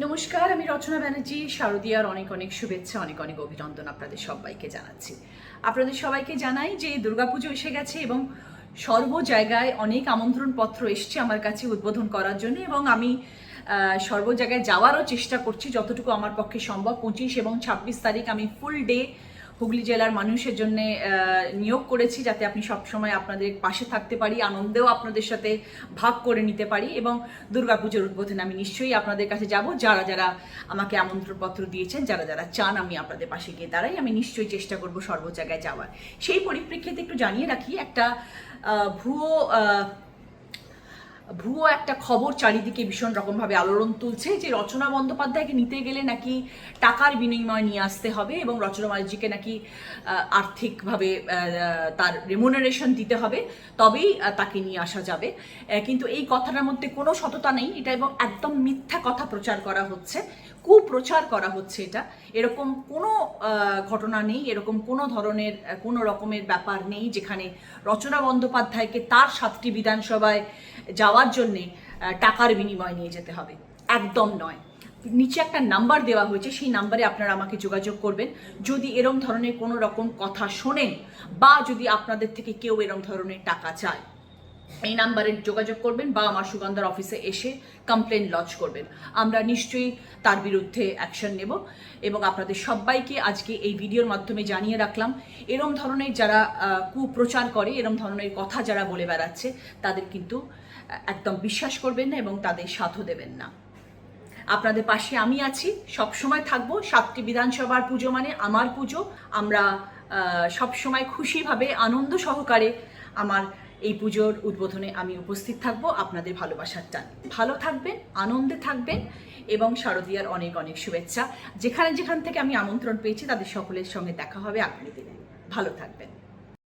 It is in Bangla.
নমস্কার, আমি রচনা ব্যানার্জি। শারদীয়ার অনেক অনেক শুভেচ্ছা, অনেক অনেক অভিনন্দন আপনাদের সবাইকে জানাচ্ছি। আপনাদের সবাইকে জানাই যে দুর্গাপুজো এসে গেছে এবং সর্ব জায়গায় অনেক আমন্ত্রণপত্র এসছে আমার কাছে উদ্বোধন করার জন্য, এবং আমি সর্ব জায়গায় যাওয়ারও চেষ্টা করছি যতটুকু আমার পক্ষে সম্ভব। 25 এবং 26 তারিখ আমি ফুল ডে হুগলি জেলার মানুষের জন্য নিয়োগ করেছি, যাতে আপনি সবসময় আপনাদের পাশে থাকতে পারি, আনন্দেও আপনাদের সাথে ভাগ করে নিতে পারি। এবং দুর্গাপুজোর উদ্বোধনে আমি নিশ্চয়ই আপনাদের কাছে যাব। যারা যারা আমাকে আমন্ত্রণপত্র দিয়েছেন, যারা যারা চান আমি আপনাদের পাশে গিয়ে দাঁড়াই, আমি নিশ্চয়ই চেষ্টা করব সর্ব জায়গায় যাওয়ার। সেই পরিপ্রেক্ষিতে একটু জানিয়ে রাখি, একটা ভুয়ো একটা খবর চারিদিকে ভীষণ রকমভাবে আলোড়ন তুলছে যে রচনা বন্দ্যোপাধ্যায়কে নিতে গেলে নাকি টাকার বিনিময় নিয়ে আসতে হবে এবং রচনা ব্যানার্জিকে নাকি আর্থিকভাবে তার রেমুনারেশন দিতে হবে, তবেই তাকে নিয়ে আসা যাবে। কিন্তু এই কথাটার মধ্যে কোনো সততা নেই, এটা এবং একদম মিথ্যা কথা প্রচার করা হচ্ছে, কুপ্রচার করা হচ্ছে। এটা এরকম কোনো ঘটনা নেই, এরকম কোনো ধরনের কোনো রকমের ব্যাপার নেই যেখানে রচনা বন্দ্যোপাধ্যায়কে তার 7টি বিধানসভায় যাওয়ার জন্যে টাকার বিনিময় নিয়ে যেতে হবে। একদম নয়। নিচে একটা নাম্বার দেওয়া হয়েছে, সেই নাম্বারে আপনারা আমাকে যোগাযোগ করবেন যদি এরম ধরনের কোনো রকম কথা শোনেন, বা যদি আপনাদের থেকে কেউ এরম ধরনের টাকা চায়। এই নাম্বারে যোগাযোগ করবেন বা আমার সুগন্ধার অফিসে এসে কমপ্লেন লজ করবেন। আমরা নিশ্চয়ই তার বিরুদ্ধে অ্যাকশন নেব। এবং আপনাদের সবাইকে আজকে এই ভিডিওর মাধ্যমে জানিয়ে রাখলাম, এরম ধরনের যারা কুপ্রচার করে, এরম ধরনের কথা যারা বলে বেড়াচ্ছে, তাদের কিন্তু একদম বিশ্বাস করবেন না এবং তাদের সাথও দেবেন না। আপনাদের পাশে আমি আছি, সবসময় থাকবো। 7টি বিধানসভার পুজো মানে আমার পুজো। আমরা সবসময় খুশিভাবে আনন্দ সহকারে আমার এই পুজোর উদ্বোধনে আমি উপস্থিত থাকব আপনাদের ভালোবাসার টান। ভালো থাকবেন, আনন্দে থাকবেন এবং শারদীয়ার অনেক অনেক শুভেচ্ছা। যেখান থেকে আমি আমন্ত্রণ পেয়েছি তাদের সকলের সঙ্গে দেখা হবে আগামী দিনে। ভালো থাকবেন।